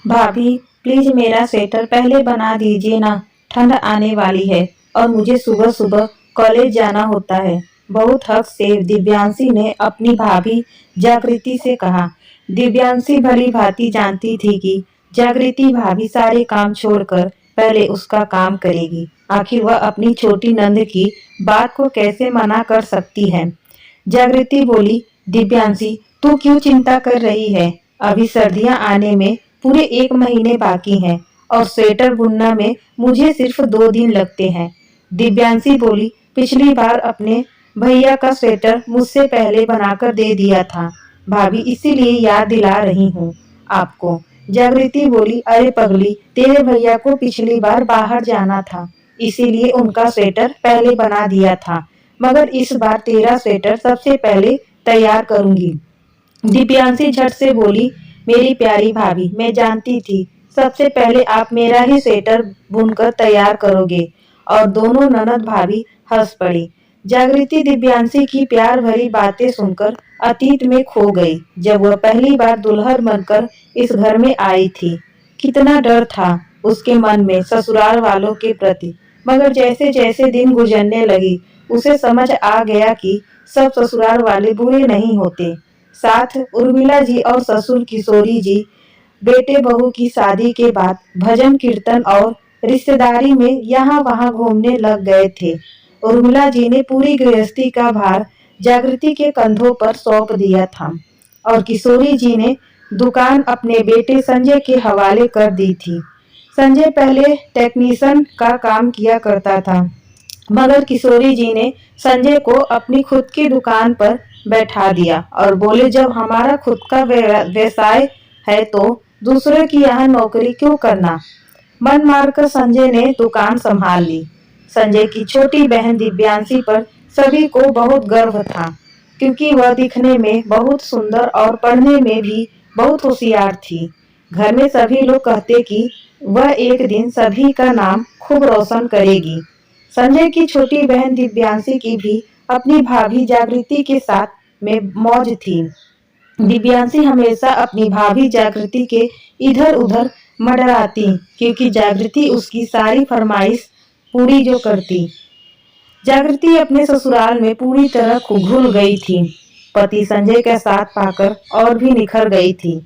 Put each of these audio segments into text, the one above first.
भाभी प्लीज मेरा स्वेटर पहले बना दीजिए ना, ठंड आने वाली है और मुझे सुबह सुबह कॉलेज जाना होता है। बहुत हक से दिव्यांशी ने अपनी भाभी जागृति से कहा। दिव्यांशी भली भांति जानती थी कि जागृति भाभी सारे काम छोड़कर पहले उसका काम करेगी। आखिर वह अपनी छोटी नंद की बात को कैसे मना कर सकती है। जागृति बोली, दिव्यांशी तू क्यों चिंता कर रही है? अभी सर्दियां आने में पूरे 1 महीने बाकी हैं और स्वेटर बुनना में मुझे सिर्फ 2 दिन लगते हैं। दिव्यांशी बोली, पिछली बार अपने भैया का स्वेटर मुझसे पहले बनाकर दे दिया था भाभी, इसीलिए याद दिला रही हूँ आपको। जागृति बोली, अरे पगली, तेरे भैया को पिछली बार बाहर जाना था, इसीलिए उनका स्वेटर पहले बना दिया था, मगर इस बार तेरा स्वेटर सबसे पहले तैयार करूंगी। दिव्यांशी झट से बोली, मेरी प्यारी भाभी, मैं जानती थी सबसे पहले आप मेरा ही स्वेटर बुनकर तैयार करोगे। और दोनों ननद भाभी हंस पड़ी। जागृति दिव्यांशी की प्यार भरी बातें सुनकर अतीत में खो गई, जब वह पहली बार दुल्हन बनकर इस घर में आई थी। कितना डर था उसके मन में ससुराल वालों के प्रति, मगर जैसे जैसे दिन गुजरने लगी उसे समझ आ गया कि सब ससुराल वाले बुरे नहीं होते। साथ उर्मिला जी और ससुर किशोरी जी बेटे बहू की शादी के बाद भजन कीर्तन और रिश्तेदारी में यहाँ वहाँ घूमने लग गए थे। उर्मिला जी ने पूरी गृहस्थी का भार जागृति के कंधों पर सौंप दिया था और किशोरी जी ने दुकान अपने बेटे संजय के हवाले कर दी थी। संजय पहले टेक्नीशियन का काम किया करता था, मगर किशोरी जी ने संजय को अपनी खुद की दुकान पर बैठा दिया और बोले, जब हमारा खुद का व्यवसाय है तो दूसरे की यहाँ नौकरी क्यों करना। मन मारकर संजय ने दुकान संभाल ली। संजय की छोटी बहन दिव्यांशी पर सभी को बहुत गर्व था, क्योंकि वह दिखने में बहुत सुंदर और पढ़ने में भी बहुत होशियार थी। घर में सभी लोग कहते कि वह एक दिन सभी का नाम खूब रोशन करेगी। संजय की छोटी बहन दिव्यांशी की भी अपनी भाभी जागृति के साथ में मौज थी। दिव्यांशी हमेशा अपनी भाभी जागृति के इधर उधर मंडराती, क्योंकि जागृति उसकी सारी फरमाइश पूरी जो करती। जागृति अपने ससुराल में पूरी तरह घुल गई थी। पति संजय का साथ पाकर और भी निखर गई थी।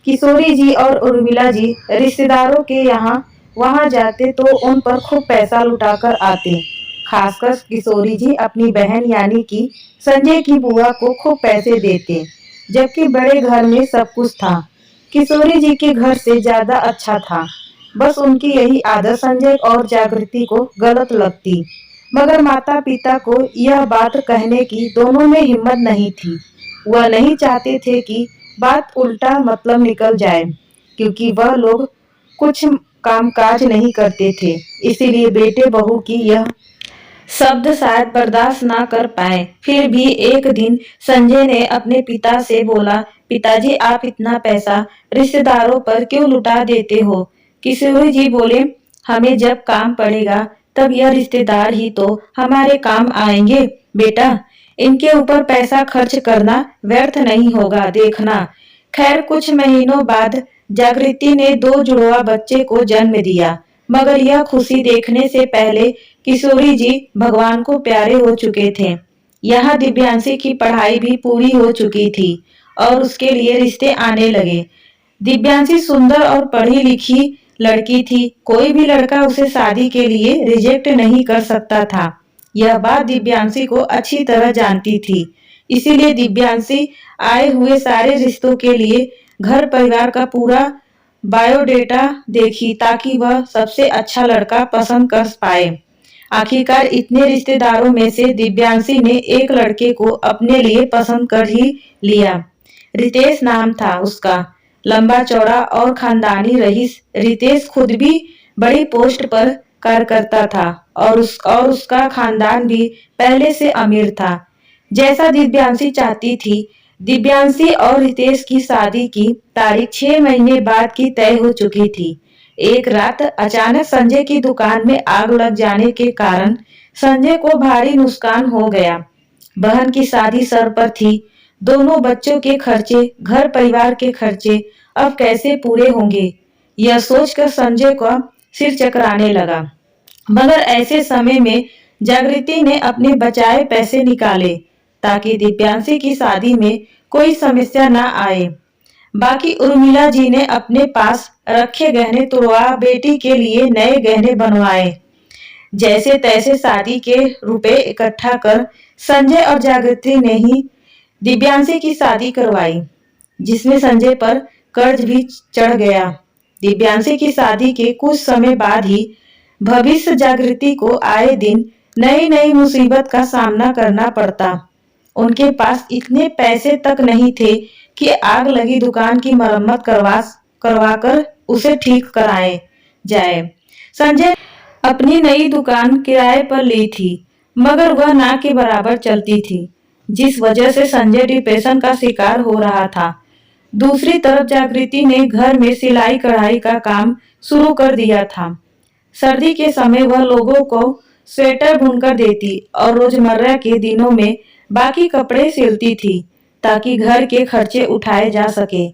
किशोरी जी और उर्मिला जी रिश्तेदारों के यहाँ वहां जाते तो उन पर खूब पैसा लुटाकर आते। खासकर किशोरी जी अपनी बहन यानी कि संजय की बुआ को खूब पैसे देते, जबकि बड़े घर में सब कुछ था। किशोरी जी के घर से ज्यादा अच्छा था। बस उनकी यही आदत संजय और जागृति को गलत लगती, मगर माता पिता को यह बात कहने की दोनों में हिम्मत नहीं थी। वह नहीं चाहते थे कि बात उल्टा मतलब निकल जाए, क्योंकि वह लोग कुछ कामकाज नहीं करते थे, इसीलिए बेटे बहू की यह शब्द शायद बर्दाश्त ना कर पाए। फिर भी एक दिन संजय ने अपने पिता से बोला, पिताजी आप इतना पैसा रिश्तेदारों पर क्यों लुटा देते हो? किशोरी जी बोले, हमें जब काम पड़ेगा तब यह रिश्तेदार ही तो हमारे काम आएंगे। बेटा, इनके ऊपर पैसा खर्च करना व्यर्थ नहीं होगा, देखना। खैर कुछ महीनों बाद जागृति ने 2 जुड़वा बच्चे को जन्म दिया, मगर यह खुशी देखने से पहले किशोरी जी भगवान को प्यारे हो चुके थे। यहाँ दिव्यांशी की पढ़ाई भी पूरी हो चुकी थी और उसके लिए रिश्ते आने लगे। दिव्यांशी सुंदर और पढ़ी लिखी लड़की थी, कोई भी लड़का उसे शादी के लिए रिजेक्ट नहीं कर सकता था। यह बात दिव्यांशी को अच्छी तरह जानती थी, इसीलिए दिव्यांशी आए हुए सारे रिश्तों के लिए घर परिवार का पूरा बायोडेटा देखी, ताकि वह सबसे अच्छा लड़का पसंद कर पाए। आखिरकार इतने रिश्तेदारों में से दिव्यांशी ने एक लड़के को अपने लिए पसंद कर ही लिया। रितेश नाम था उसका, लंबा चौड़ा और खानदानी रईस। रितेश खुद भी बड़ी पोस्ट पर कार्य करता था और उसका खानदान भी पहले से अमीर था, जैसा दिव्यांशी चाहती थी। दिव्यांशी और रितेश की शादी की तारीख 6 महीने बाद की तय हो चुकी थी। एक रात अचानक संजय की दुकान में आग लग जाने के कारण संजय को भारी नुकसान हो गया। बहन की शादी सर पर थी, दोनों बच्चों के खर्चे, घर परिवार के खर्चे अब कैसे पूरे होंगे। यह सोचकर संजय का सिर चकराने लगा। मगर ऐसे समय में जागृति ने अपने बचाए पैसे निकाले ताकि दिव्यांशी की शादी में कोई समस्या न आए। बाकी उर्मिला जी ने अपने पास रखे गहने तुड़वा बेटी के लिए नए गहने बनवाए। जैसे तैसे शादी के रुपए इकट्ठा कर संजय और जागृति ने ही दिव्यांशी की शादी करवाई, जिसमें संजय पर कर्ज भी चढ़ गया। दिव्यांशी की शादी के कुछ समय बाद ही भविष्य जागृति को आए दिन नई नई मुसीबत का सामना करना पड़ता। उनके पास इतने पैसे तक नहीं थे कि आग लगी दुकान की मरम्मत करवाकर उसे ठीक कराए जाए। संजय अपनी नई दुकान किराए पर ली थी, मगर वह ना के बराबर चलती थी, जिस वजह से संजय डिप्रेशन का शिकार हो रहा था। दूसरी तरफ जागृति ने घर में सिलाई कढ़ाई का काम शुरू कर दिया था। सर्दी के समय वह लोगों को स्वेटर बुनकर देती और रोजमर्रा के दिनों में बाकी कपड़े सिलती थी ताकि घर के खर्चे उठाए जा सके।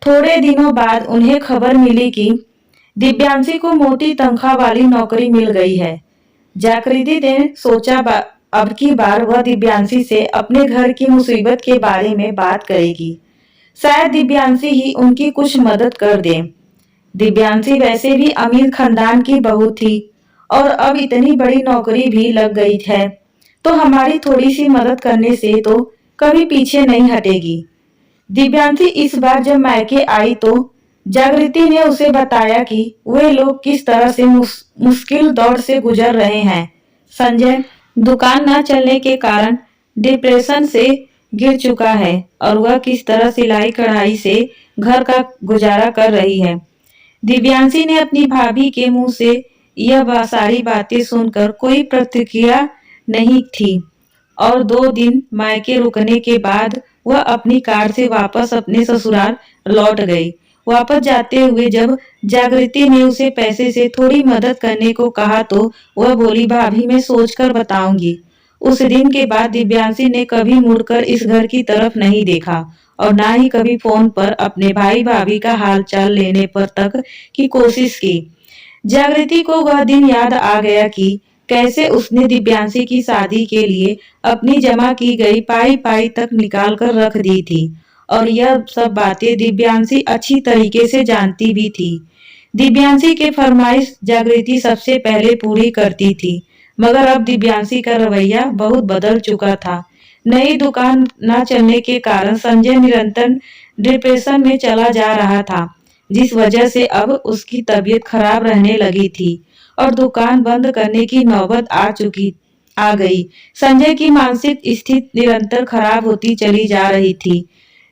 थोड़े दिनों बाद उन्हें खबर मिली कि दिव्यांशी को मोटी तनख्वाह वाली नौकरी मिल गई है। जागृति ने सोचा अब की बार वह दिव्यांशी से अपने घर की मुसीबत के बारे में बात करेगी। शायद दिव्यांशी ही उनकी कुछ मदद कर दे। दिव्यांशी वैसे भी अमीर खानदान की बहू थी और अब इतनी बड़ी नौकरी भी लग गई है, तो हमारी थोड़ी सी मदद करने से तो कभी पीछे नहीं हटेगी। दिव्यांशी इस बार जब मायके आई तो जागृति ने उसे बताया कि वे लोग किस तरह से मुश्किल दौर से गुजर रहे हैं। संजय दुकान न चलने के कारण डिप्रेशन से गिर चुका है और वह किस तरह सिलाई कढ़ाई से घर का गुजारा कर रही है। दिव्यांशी ने अपनी भाभी के मुंह से यह सारी बातें सुनकर कोई प्रतिक्रिया नहीं थी और 2 दिन मायके रुकने के बाद वह अपनी कार से वापस अपने ससुराल लौट गई। वापस जाते हुए जब जागृति ने उसे पैसे से थोड़ी मदद करने को कहा तो वह बोली, भाभी मैं सोचकर बताऊंगी। उस दिन के बाद दिव्यांशी ने कभी मुड़कर इस घर की तरफ नहीं देखा और ना ही कभी फोन पर अपने भाई भाभी का हालचाल लेने पर तक की कोशिश की। जागृति को वह दिन याद आ गया कि कैसे उसने दिव्यांशी की शादी के लिए अपनी जमा की गई पाई पाई तक निकाल कर रख दी थी और यह सब बातें दिव्यांशी अच्छी तरीके से जानती भी थी। दिव्यांशी के फरमाइश जागृति सबसे पहले पूरी करती थी, मगर अब दिव्यांशी का रवैया बहुत बदल चुका था। नई दुकान न चलने के कारण संजय निरंतर डिप्रेशन में चला जा रहा था, जिस वजह से अब उसकी तबीयत खराब रहने लगी थी और दुकान बंद करने की नौबत आ गई। संजय की मानसिक स्थिति निरंतर खराब होती चली जा रही थी।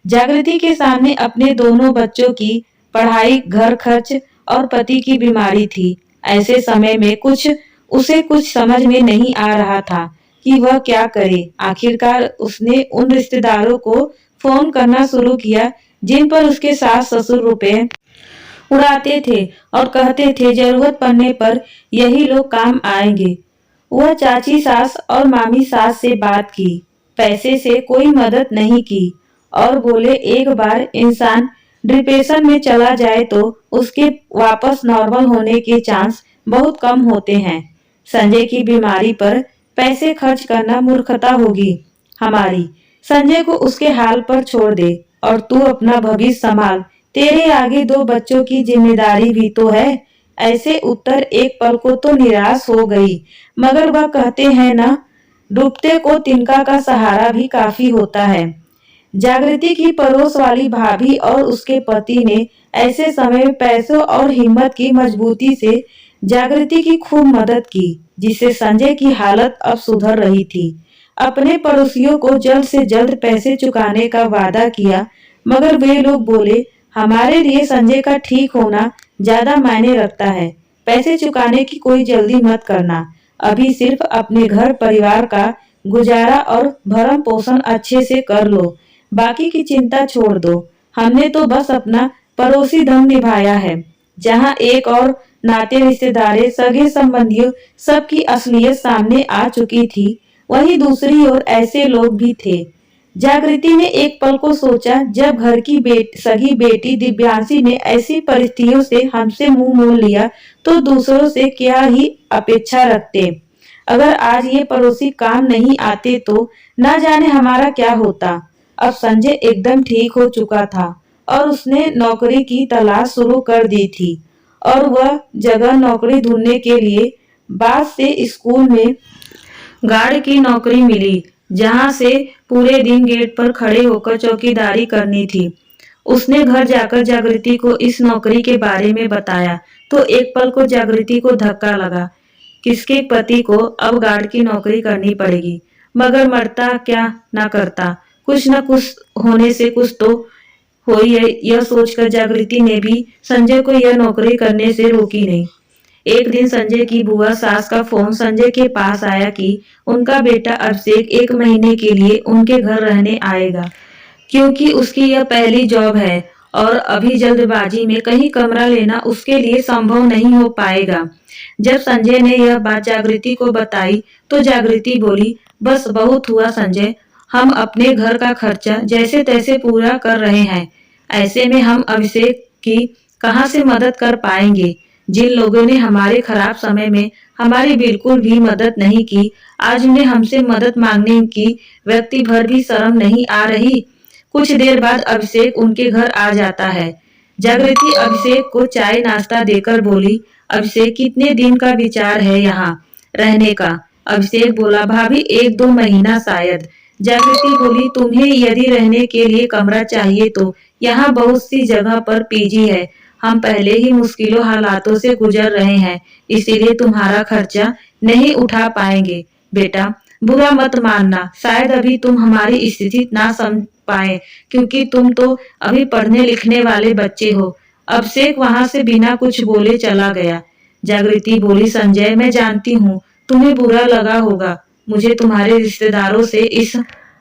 जागृति के सामने अपने दोनों बच्चों की पढ़ाई, घर खर्च और पति की बीमारी थी। ऐसे समय में उसे कुछ समझ में नहीं आ रहा था कि वह क्या करे। आखिरकार उसने उन रिश्तेदारों को फोन करना शुरू किया जिन पर उसके सास ससुर रुपए उड़ाते थे और कहते थे जरूरत पड़ने पर यही लोग काम आएंगे। वह चाची सास और मामी सास से बात की, पैसे से कोई मदद नहीं की और बोले एक बार इंसान डिप्रेशन में चला जाए तो उसके वापस नॉर्मल होने के चांस बहुत कम होते हैं। संजय की बीमारी पर पैसे खर्च करना मूर्खता होगी हमारी। संजय को उसके हाल पर छोड़ दे और तू अपना भविष्य संभाल। तेरे आगे 2 बच्चों की जिम्मेदारी भी तो है। ऐसे उत्तर एक पल को तो निराश हो गई, मगर वह कहते हैं ना, डूबते को तिनका का सहारा भी काफी होता है। जागृति की पड़ोस वाली भाभी और उसके पति ने ऐसे समय में पैसों और हिम्मत की मजबूती से जागृति की खूब मदद की, जिससे संजय की हालत अब सुधर रही थी। अपने पड़ोसियों को जल्द से जल्द पैसे चुकाने का वादा किया, मगर वे लोग बोले हमारे लिए संजय का ठीक होना ज्यादा मायने रखता है। पैसे चुकाने की कोई जल्दी मत करना, अभी सिर्फ अपने घर परिवार का गुजारा और भरण पोषण अच्छे से कर लो, बाकी की चिंता छोड़ दो। हमने तो बस अपना पड़ोसी धर्म निभाया है। जहाँ एक और नाते रिश्तेदारे सगे संबंधियों सबकी असलियत सामने आ चुकी थी, वहीं दूसरी ओर ऐसे लोग भी थे जागृति ने एक पल को सोचा, जब घर की सगी बेटी दिव्यांशी ने ऐसी परिस्थितियों से हमसे मुंह मोड़ लिया तो दूसरों से क्या ही अपेक्षा रखते। अगर आज ये पड़ोसी काम नहीं आते तो ना जाने हमारा क्या होता। अब संजय एकदम ठीक हो चुका था और उसने नौकरी की तलाश शुरू कर दी थी और वह जगह नौकरी ढूंढने के लिए बाद से स्कूल में गार्ड की नौकरी मिली, जहां से पूरे दिन गेट पर खड़े होकर चौकीदारी करनी थी। उसने घर जाकर जागृति को इस नौकरी के बारे में बताया तो एक पल को जागृति को धक्का लगा। किसके पति को अब गार्ड की नौकरी करनी पड़ेगी, मगर मरता क्या ना करता, कुछ न कुछ होने से कुछ तो हो ही है। यह सोचकर जागृति ने भी संजय को यह नौकरी करने से रोकी नहीं। एक दिन संजय की बुआ सास का फोन संजय के पास आया कि उनका बेटा अभिषेक 1 महीने के लिए उनके घर रहने आएगा, क्योंकि उसकी यह पहली जॉब है और अभी जल्दबाजी में कहीं कमरा लेना उसके लिए संभव नहीं हो पाएगा। जब संजय ने यह बात जागृति को बताई तो जागृति बोली, बस बहुत हुआ संजय, हम अपने घर का खर्चा जैसे तैसे पूरा कर रहे हैं, ऐसे में हम अभिषेक की कहां से मदद कर पाएंगे। जिन लोगों ने हमारे खराब समय में हमारी बिल्कुल भी मदद नहीं की, आज उन्हें हमसे मदद मांगने की व्यक्ति भर भी शर्म नहीं आ रही। कुछ देर बाद अभिषेक उनके घर आ जाता है। जागृति अभिषेक को चाय नाश्ता देकर बोली, अभिषेक कितने दिन का विचार है यहाँ रहने का? अभिषेक बोला, भाभी 1-2 महीना शायद। जागृति बोली, तुम्हें यदि रहने के लिए कमरा चाहिए तो यहाँ बहुत सी जगह पर पीजी है, हम पहले ही मुश्किलों हालातों से गुजर रहे हैं, इसीलिए तुम्हारा खर्चा नहीं उठा पाएंगे। बेटा बुरा मत मानना, शायद अभी तुम हमारी स्थिति ना समझ पाए, क्योंकि तुम तो अभी पढ़ने लिखने वाले बच्चे हो। अभिषेक वहां से बिना कुछ बोले चला गया। जागृति बोली, संजय मैं जानती हूँ तुम्हें बुरा लगा होगा, मुझे तुम्हारे रिश्तेदारों से इस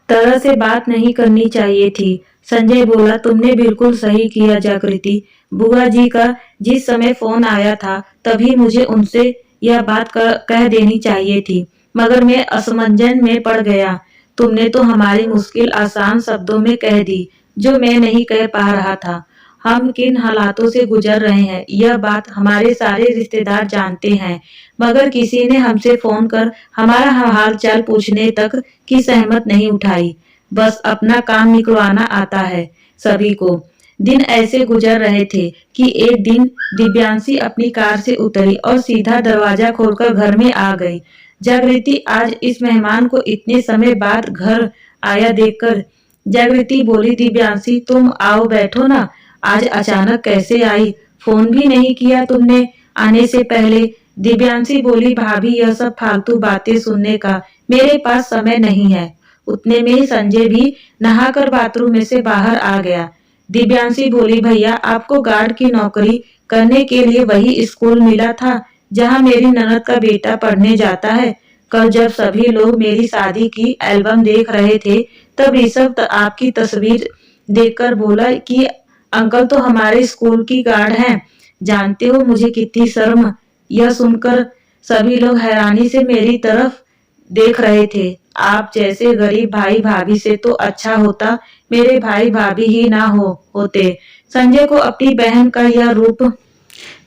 तरह से बात नहीं करनी चाहिए थी। संजय बोला, तुमने बिल्कुल सही किया जागृति, बुआ जी का जिस समय फोन आया था तभी मुझे उनसे यह बात कह देनी चाहिए थी, मगर मैं असमंजस में पड़ गया। तुमने तो हमारी मुश्किल आसान शब्दों में कह दी जो मैं नहीं कह पा रहा था। हम किन हालातों से गुजर रहे हैं यह बात हमारे सारे रिश्तेदार जानते हैं, मगर किसी ने हमसे फोन कर हमारा हाल चाल पूछने तक की सहमत नहीं उठाई। बस अपना काम निकलवाना आता है सभी को। दिन ऐसे गुजर रहे थे कि एक दिन दिव्यांशी अपनी कार से उतरी और सीधा दरवाजा खोलकर घर में आ गई। जागृति आज इस मेहमान को इतने समय बाद घर आया देखकर जागृति बोली, दिव्यांशी तुम आओ बैठो ना, आज अचानक कैसे आई, फोन भी नहीं किया तुमने आने से पहले। दिव्यांशी बोली, भाभी यह सब फालतू बातें सुनने का मेरे पास समय नहीं है। उतने में ही संजय भी नहाकर बाथरूम में से बाहर आ गया। दिव्यांशी बोली, भैया आपको गार्ड की नौकरी करने के लिए वही स्कूल मिला था जहां मेरी ननद का बेटा पढ़ने जाता है। कल जब सभी लोग मेरी शादी की एल्बम देख रहे थे तब ऋषभ आपकी तस्वीर देखकर बोला कि अंकल तो हमारे स्कूल की गार्ड हैं। जानते हो मुझे कितनी शर्म। यह सुनकर सभी लोग हैरानी से मेरी तरफ देख रहे थे। आप जैसे गरीब भाई भाभी से तो अच्छा होता मेरे भाई भाभी ही ना होते। संजय को अपनी बहन का यह रूप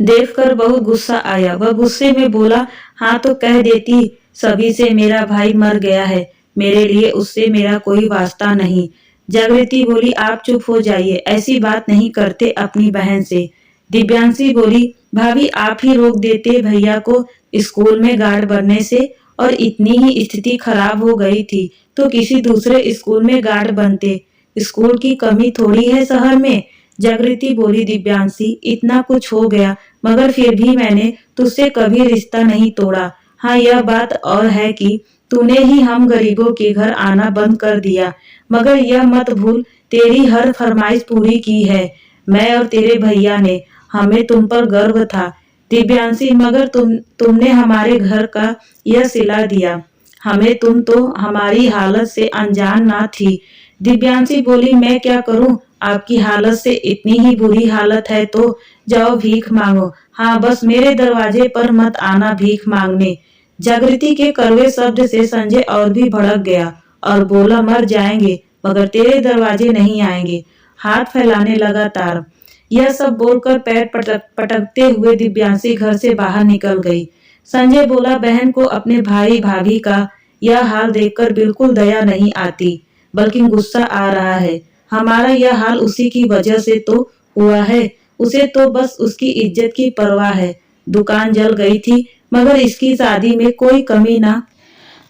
देखकर बहुत गुस्सा आया। वह गुस्से में बोला, हाँ तो कह देती सभी से मेरा भाई मर गया है, मेरे लिए उससे मेरा कोई वास्ता नहीं। जागृति बोली, आप चुप हो जाइए, ऐसी बात नहीं करते अपनी बहन से। दिव्यांशी बोली, भाभी आप ही रोक देते भैया को स्कूल में गार्ड बनने से, और इतनी ही स्थिति खराब हो गई थी तो किसी दूसरे स्कूल में गार्ड बनते। स्कूल की कमी थोड़ी है शहर में। जागृति बोली, दिव्यांशी इतना कुछ हो गया मगर फिर भी मैंने तुझसे कभी रिश्ता नहीं तोड़ा। हाँ यह बात और है कि तूने ही हम गरीबों के घर आना बंद कर दिया, मगर यह मत भूल तेरी हर फरमाइश पूरी की है मैं और तेरे भैया ने। हमें तुम पर गर्व था दिव्यांशी, मगर तुमने हमारे घर का यह सिला दिया। हमें तुम तो हमारी हालत से अनजान ना थी। दिव्यांशी बोली, मैं क्या करूं, आपकी हालत से इतनी ही बुरी हालत है तो जाओ भीख मांगो। हाँ बस मेरे दरवाजे पर मत आना भीख मांगने। जागृति के कड़वे शब्द से संजय और भी भड़क गया और बोला, मर जाएंगे मगर तेरे दरवाजे नहीं आएंगे। हाथ फैलाने लगा तार। यह सब बोलकर पैर पटकते हुए दिव्यांशी घर से बाहर निकल गई। संजय बोला, बहन को अपने भाई भाभी का यह हाल देखकर बिल्कुल दया नहीं आती, बल्कि गुस्सा आ रहा है। हमारा यह हाल उसी की वजह से तो हुआ है। उसे तो बस उसकी इज्जत की परवाह है। दुकान जल गई थी, मगर इसकी शादी में कोई कमी ना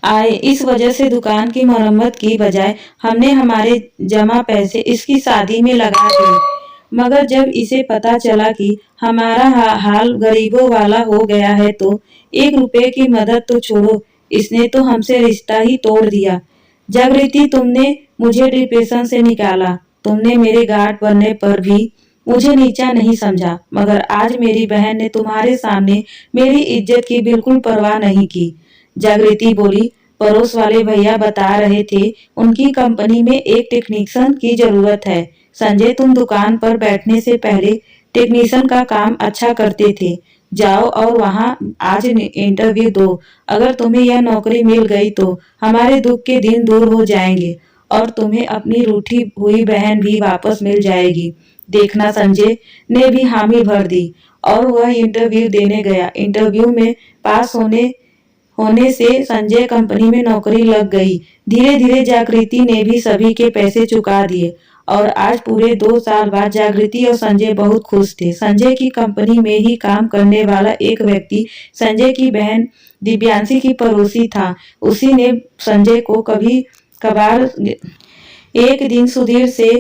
आए, इस वजह से दुकान की मरम्मत की बजाय हमने हमारे जमा पैसे इसकी शादी में लगा दिए। मगर जब इसे पता चला कि हमारा हाल गरीबों वाला हो गया है तो 1 रुपए की मदद तो छोड़ो, इसने तो हमसे रिश्ता ही तोड़ दिया। जागृति, तुमने मुझे डिप्रेशन से निकाला। तुमने मेरे गार्ड बनने पर भी मुझे नीचा नहीं समझा, मगर आज मेरी बहन ने तुम्हारे सामने मेरी इज्जत की बिल्कुल परवाह नहीं की। जागृति बोली, पड़ोस वाले भैया बता रहे थे उनकी कंपनी में एक टेक्नीशियन की जरूरत है। संजय, तुम दुकान पर बैठने से पहले टेक्नीशियन का काम अच्छा करते थे। जाओ और वहां आज इंटरव्यू दो। अगर तुम्हें यह नौकरी मिल गई तो हमारे दुख के दिन दूर हो जाएंगे और तुम्हें अपनी रूठी हुई बहन भी वापस मिल जाएगी। देखना, संजय ने भी हामी भर दी और वह इंटरव्यू देने गया। इंटरव्यू में पास होने से संजय कंपनी में नौकरी लग गई। धीरे धीरे जागृति ने भी सभी के पैसे चुका दिए और आज पूरे 2 साल बाद जागृति और संजय बहुत खुश थे। संजय की कंपनी में ही काम करने वाला एक व्यक्ति संजय की बहन दिव्यांशी की पड़ोसी था। उसी ने संजय को कभी कभार एक दिन सुधीर से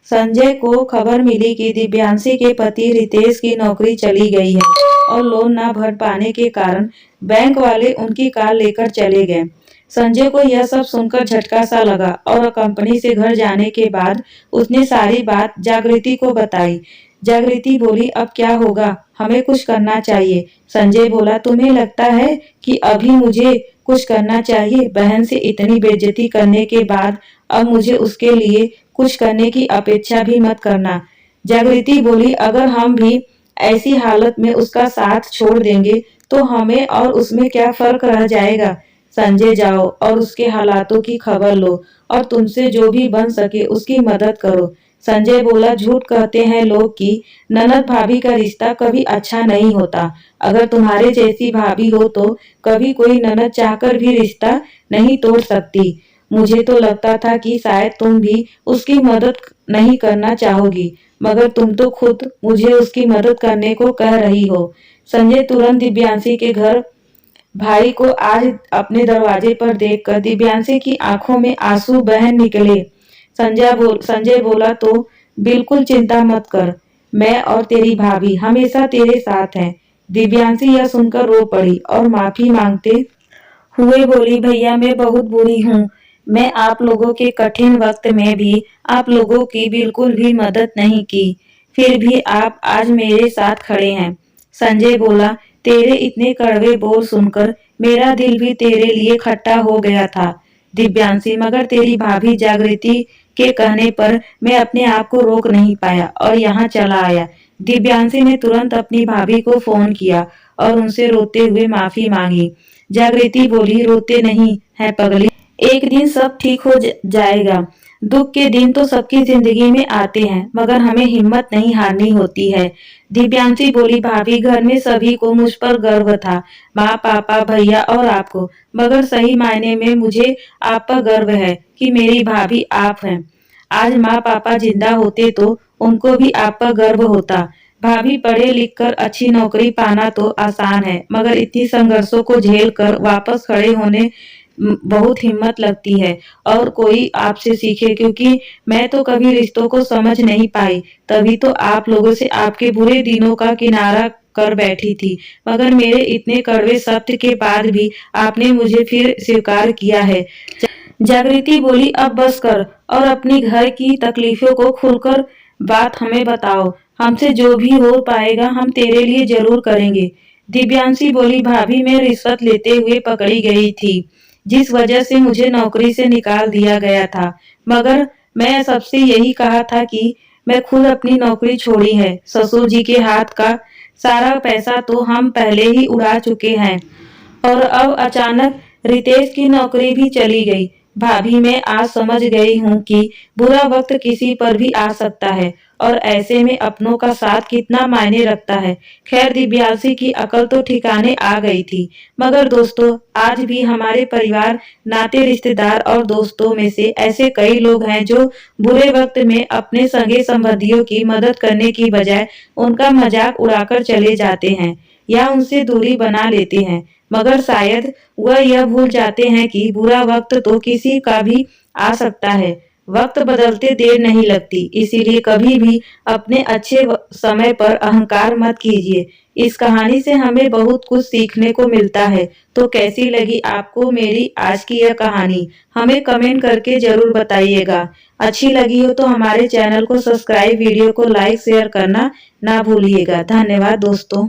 संजय को खबर मिली कि दिव्यांशी के पति रितेश की नौकरी चली गई है और लोन ना भर पाने के कारण बैंक वाले उनकी कार लेकर चले गए। संजय को यह सब सुनकर झटका सा लगा और कंपनी से घर जाने के बाद उसने सारी बात जागृति को बताई। जागृति बोली, अब क्या होगा, हमें कुछ करना चाहिए। संजय बोला, तुम्हें लगता है कि अभी मुझे कुछ करना चाहिए? बहन से इतनी बेइज्जती करने के बाद अब मुझे उसके लिए कुछ करने की अपेक्षा भी मत करना। जागृति बोली, अगर हम भी ऐसी हालत में उसका साथ छोड़ देंगे तो हमें और उसमें क्या फर्क रह जाएगा। संजय, जाओ और उसके हालातों की खबर लो और तुमसे जो भी बन सके उसकी मदद करो। संजय बोला, झूठ कहते हैं लोग कि ननद भाभी का रिश्ता कभी अच्छा नहीं होता। अगर तुम्हारे जैसी भाभी हो तो कभी कोई ननद चाहकर भी रिश्ता नहीं तोड़ सकती। मुझे तो लगता था कि शायद तुम भी उसकी मदद नहीं करना चाहोगी, मगर तुम तो खुद मुझे उसकी मदद करने को कह रही हो। संजय तुरंत दिव्यांशी के घर भाई को आज अपने दरवाजे पर देखकर दिव्यांशी की आंखों में आंसू बह निकले। संजय बोला, तो बिल्कुल चिंता मत कर, मैं और तेरी भाभी हमेशा तेरे साथ हैं। दिव्यांशी यह सुनकर रो पड़ी और माफी मांगते हुए बोली, भैया मैं बहुत बुरी हूँ। मैं आप लोगों के कठिन वक्त में भी आप लोगों की बिल्कुल भी मदद नहीं की, फिर भी आप आज मेरे साथ खड़े हैं। संजय बोला, तेरे इतने कड़वे बोल सुनकर मेरा दिल भी तेरे लिए खट्टा हो गया था दिव्यांशी, मगर तेरी भाभी जागृति के कहने पर मैं अपने आप को रोक नहीं पाया और यहाँ चला आया। दिव्यांशी ने तुरंत अपनी भाभी को फोन किया और उनसे रोते हुए माफी मांगी। जागृति बोली, रोते नहीं है पगली, एक दिन सब ठीक हो जाएगा। दुख के दिन तो सबकी जिंदगी में आते हैं, मगर हमें हिम्मत नहीं हारनी होती है। दिव्यांशी बोली, भाभी घर में सभी को मुझ पर गर्व था, माँ पापा भैया और आपको, मगर सही मायने में मुझे आप पर गर्व है कि मेरी भाभी आप हैं। आज माँ पापा जिंदा होते तो उनको भी आप पर गर्व होता। भाभी पढ़े लिख कर अच्छी नौकरी पाना तो आसान है, मगर इतनी संघर्षों को झेल कर वापस खड़े होने बहुत हिम्मत लगती है और कोई आपसे सीखे, क्योंकि मैं तो कभी रिश्तों को समझ नहीं पाई, तभी तो आप लोगों से आपके बुरे दिनों का किनारा कर बैठी थी, मगर मेरे इतने कड़वे शब्द के बाद भी आपने मुझे फिर स्वीकार किया है। जागृति बोली, अब बस कर और अपनी घर की तकलीफों को खुलकर बात हमें बताओ, हमसे जो भी हो पाएगा हम तेरे लिए जरूर करेंगे। दिव्यांशी बोली, भाभी मैं रिश्वत लेते हुए पकड़ी गई थी, जिस वजह से मुझे नौकरी से निकाल दिया गया था, मगर मैं सबसे यही कहा था कि मैं खुद अपनी नौकरी छोड़ी है। ससुर जी के हाथ का सारा पैसा तो हम पहले ही उड़ा चुके हैं और अब अचानक रितेश की नौकरी भी चली गई। भाभी मैं आज समझ गई हूँ कि बुरा वक्त किसी पर भी आ सकता है और ऐसे में अपनों का साथ कितना मायने रखता है। खैर दिव्यांशी की अकल तो ठिकाने आ गई थी, मगर दोस्तों आज भी हमारे परिवार, नाते, रिश्तेदार और दोस्तों में से ऐसे कई लोग हैं जो बुरे वक्त में अपने सगे संबंधियों की मदद करने की बजाय उनका मजाक उड़ाकर चले जाते हैं या उनसे दूरी बना लेते हैं। मगर शायद वह यह भूल जाते हैं कि बुरा वक्त तो किसी का भी आ सकता है। वक्त बदलते देर नहीं लगती, इसीलिए कभी भी अपने अच्छे समय पर अहंकार मत कीजिए। इस कहानी से हमें बहुत कुछ सीखने को मिलता है। तो कैसी लगी आपको मेरी आज की यह कहानी? हमें कमेंट करके जरूर बताइएगा। अच्छी लगी हो तो हमारे चैनल को सब्सक्राइब, वीडियो को लाइक शेयर करना ना भूलिएगा। धन्यवाद दोस्तों।